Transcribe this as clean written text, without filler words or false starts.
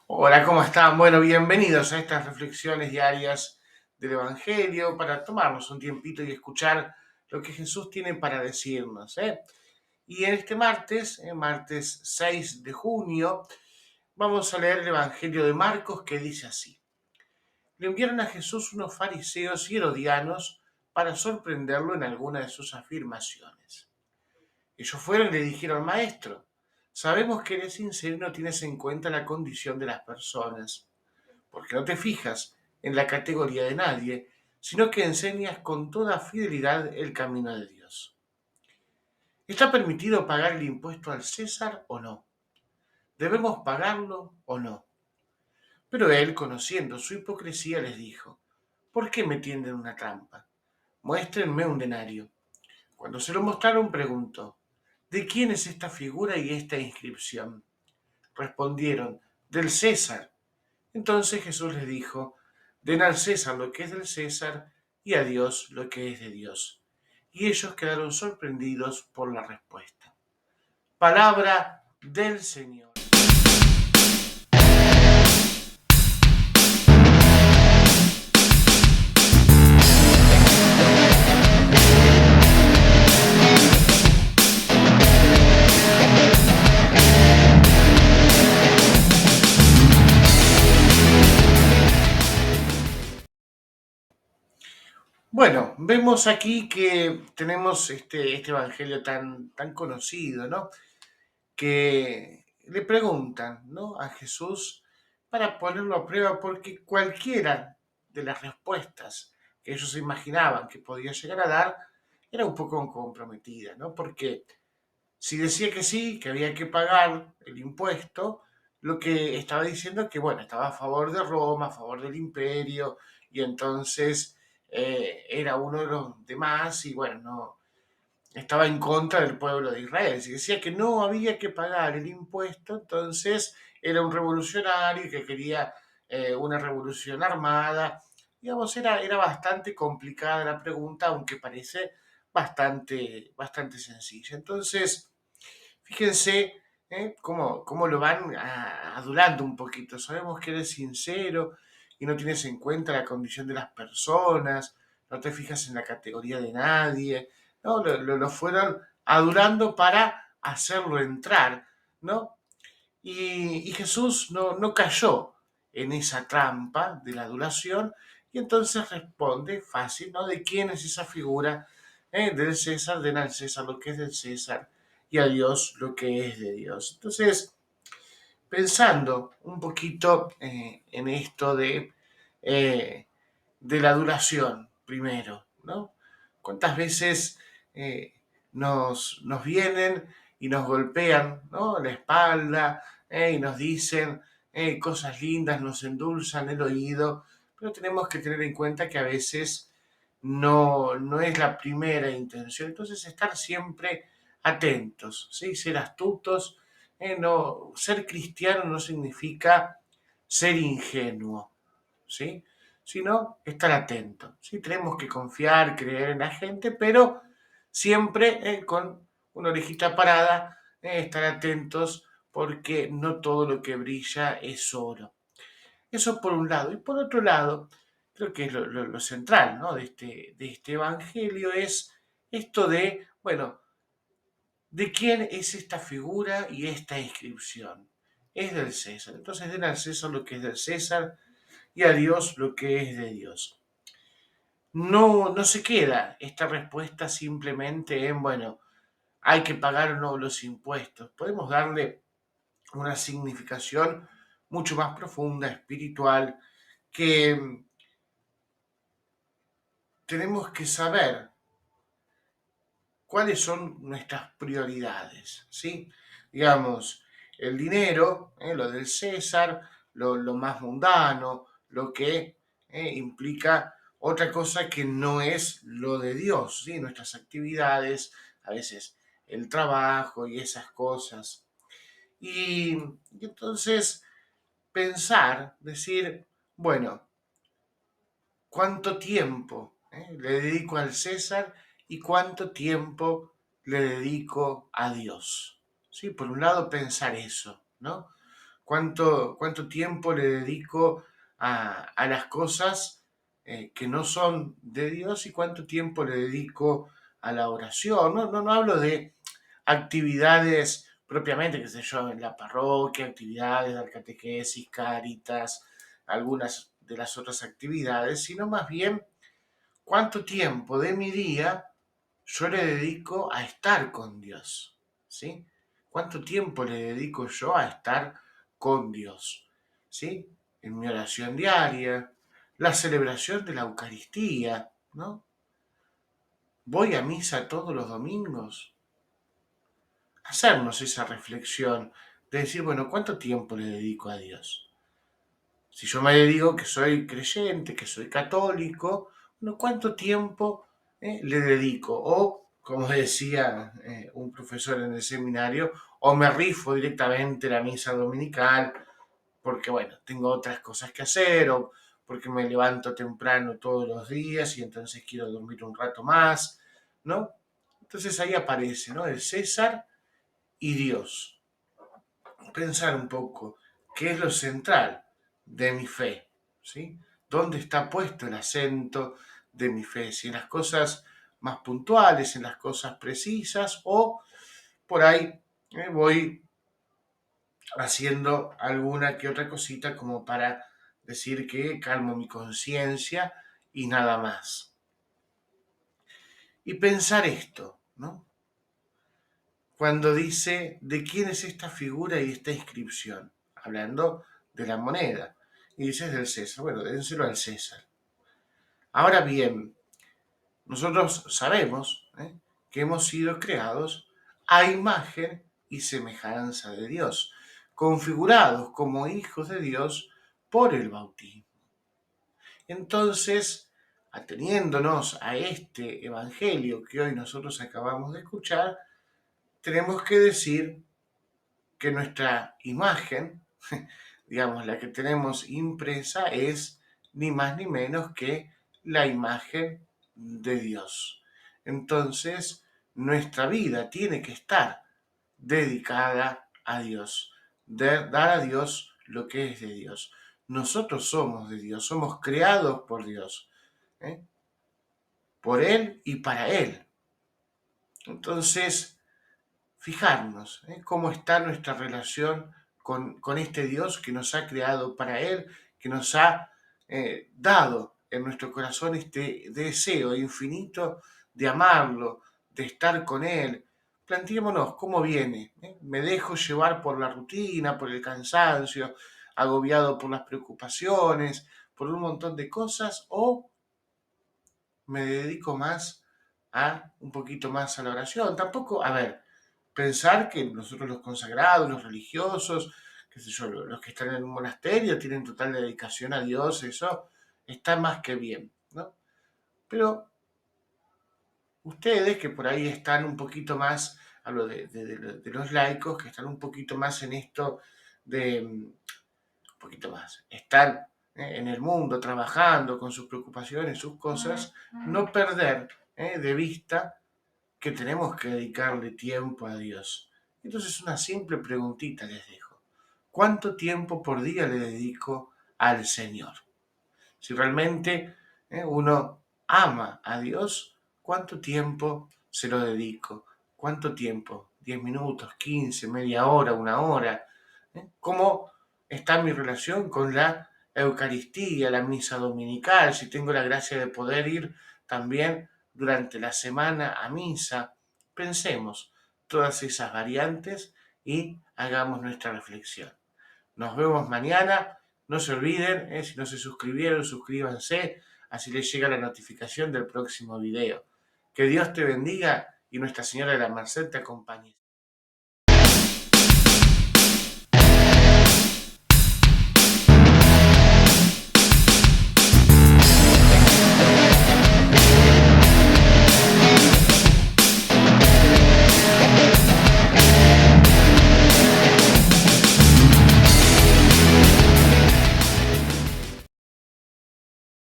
Hola, ¿cómo están? Bueno, bienvenidos a estas reflexiones diarias del Evangelio para tomarnos un tiempito y escuchar lo que Jesús tiene para decirnos. Y en este martes, martes 6 de junio, vamos a leer el Evangelio de Marcos que dice así. Le enviaron a Jesús unos fariseos y herodianos para sorprenderlo en alguna de sus afirmaciones. Ellos fueron y le dijeron, Maestro, sabemos que eres sincero y no tienes en cuenta la condición de las personas porque no te fijas en la categoría de nadie, sino que enseñas con toda fidelidad el camino de Dios. ¿Está permitido pagar el impuesto al César o no? ¿Debemos pagarlo o no? Pero él, conociendo su hipocresía, les dijo, ¿por qué me tienden una trampa? Muéstrenme un denario. Cuando se lo mostraron, preguntó, ¿de quién es esta figura y esta inscripción? Respondieron, del César. Entonces Jesús les dijo, den al César lo que es del César y a Dios lo que es de Dios. Y ellos quedaron sorprendidos por la respuesta. Palabra del Señor. Bueno, vemos aquí que tenemos este evangelio tan conocido, ¿no? Que le preguntan, ¿no? A Jesús para ponerlo a prueba porque cualquiera de las respuestas que ellos se imaginaban que podía llegar a dar era un poco comprometida, ¿no? Porque si decía que sí, que había que pagar el impuesto, lo que estaba diciendo es que, bueno, estaba a favor de Roma, a favor del imperio, y entonces era uno de los demás, y bueno, no, estaba en contra del pueblo de Israel. Si decía que no había que pagar el impuesto, entonces era un revolucionario que quería una revolución armada. Digamos, era bastante complicada la pregunta, aunque parece bastante sencilla. Entonces, fíjense cómo lo van adulando un poquito. Sabemos que eres sincero y no tienes en cuenta la condición de las personas, no te fijas en la categoría de nadie, ¿no? Lo fueron adulando para hacerlo entrar, ¿no? Y Jesús no cayó en esa trampa de la adulación y entonces responde fácil, ¿no? ¿De quién es esa figura? Del César, den al César lo que es del César y a Dios lo que es de Dios. Entonces, pensando un poquito en esto eh, de la adulación, primero, ¿no? ¿Cuántas veces eh, nos vienen y nos golpean, ¿no? La espalda y nos dicen cosas lindas, nos endulzan el oído, pero tenemos que tener en cuenta que a veces no es la primera intención. Entonces, estar siempre atentos, ¿sí? Ser astutos. No, ser cristiano no significa ser ingenuo, ¿sí? Sino estar atento. ¿Sí? Tenemos que confiar, creer en la gente, pero siempre con una orejita parada, estar atentos porque no todo lo que brilla es oro. Eso por un lado. Y por otro lado, creo que es lo central, ¿no? de este evangelio es esto de, bueno, ¿de quién es esta figura y esta inscripción? Es del César. Entonces den al César lo que es del César y a Dios lo que es de Dios. No se queda esta respuesta simplemente en, bueno, hay que pagar o no los impuestos. Podemos darle una significación mucho más profunda, espiritual, que tenemos que saber cuáles son nuestras prioridades, ¿sí? Digamos, el dinero, lo del César, lo más mundano, lo que implica otra cosa que no es lo de Dios, ¿sí? Nuestras actividades, a veces el trabajo y esas cosas. Y entonces pensar, decir, bueno, ¿cuánto tiempo le dedico al César y cuánto tiempo le dedico a Dios? Sí, por un lado pensar eso, ¿no? ¿Cuánto tiempo le dedico a las cosas que no son de Dios y cuánto tiempo le dedico a la oración? No hablo de actividades propiamente, qué sé yo, en la parroquia, actividades de catequesis, cáritas, algunas de las otras actividades, sino más bien cuánto tiempo de mi día yo le dedico a estar con Dios, ¿sí? ¿Cuánto tiempo le dedico yo a estar con Dios, ¿sí? En mi oración diaria, la celebración de la Eucaristía, ¿no? Voy a misa todos los domingos. Hacernos esa reflexión de decir, bueno, ¿cuánto tiempo le dedico a Dios? Si yo me digo que soy creyente, que soy católico, bueno, ¿cuánto tiempo le dedico? O, como decía un profesor en el seminario, o me rifo directamente la misa dominical, porque bueno, tengo otras cosas que hacer, o porque me levanto temprano todos los días y entonces quiero dormir un rato más, ¿no? Entonces ahí aparece, ¿no? El César y Dios. Pensar un poco qué es lo central de mi fe, ¿sí? ¿Dónde está puesto el acento de mi fe? Si en las cosas más puntuales, en las cosas precisas, o por ahí voy haciendo alguna que otra cosita como para decir que calmo mi conciencia y nada más. Y pensar esto, ¿no? Cuando dice de quién es esta figura y esta inscripción, hablando de la moneda. Y dice es del César. Bueno, dénselo al César. Ahora bien, nosotros sabemos que hemos sido creados a imagen y semejanza de Dios, configurados como hijos de Dios por el bautismo. Entonces, ateniéndonos a este evangelio que hoy nosotros acabamos de escuchar, tenemos que decir que nuestra imagen, digamos, la que tenemos impresa, es ni más ni menos que la imagen de Dios. Entonces, nuestra vida tiene que estar dedicada a Dios, de dar a Dios lo que es de Dios. Nosotros somos de Dios, somos creados por Dios, ¿eh? Por Él y para Él. Entonces, fijarnos cómo está nuestra relación con este Dios que nos ha creado para Él, que nos ha dado en nuestro corazón este deseo infinito de amarlo, de estar con Él. Planteémonos cómo viene. ¿Me dejo llevar por la rutina, por el cansancio, agobiado por las preocupaciones, por un montón de cosas? ¿O me dedico más a un poquito más a la oración? Tampoco, a ver, pensar que nosotros los consagrados, los religiosos, qué sé yo, los que están en un monasterio tienen total dedicación a Dios, eso está más que bien, ¿no? Pero ustedes que por ahí están un poquito más, hablo de los laicos, que están un poquito más en esto de, un poquito más, están en el mundo trabajando con sus preocupaciones, sus cosas, no perder de vista que tenemos que dedicarle tiempo a Dios. Entonces una simple preguntita les dejo. ¿Cuánto tiempo por día le dedico al Señor? Si realmente uno ama a Dios, ¿cuánto tiempo se lo dedico? ¿Cuánto tiempo? ¿10 minutos, 15, media hora, una hora? ¿Cómo está mi relación con la Eucaristía, la misa dominical? Si tengo la gracia de poder ir también durante la semana a misa. Pensemos todas esas variantes y hagamos nuestra reflexión. Nos vemos mañana. No se olviden, si no se suscribieron, suscríbanse, así les llega la notificación del próximo video. Que Dios te bendiga y Nuestra Señora de la Merced te acompañe.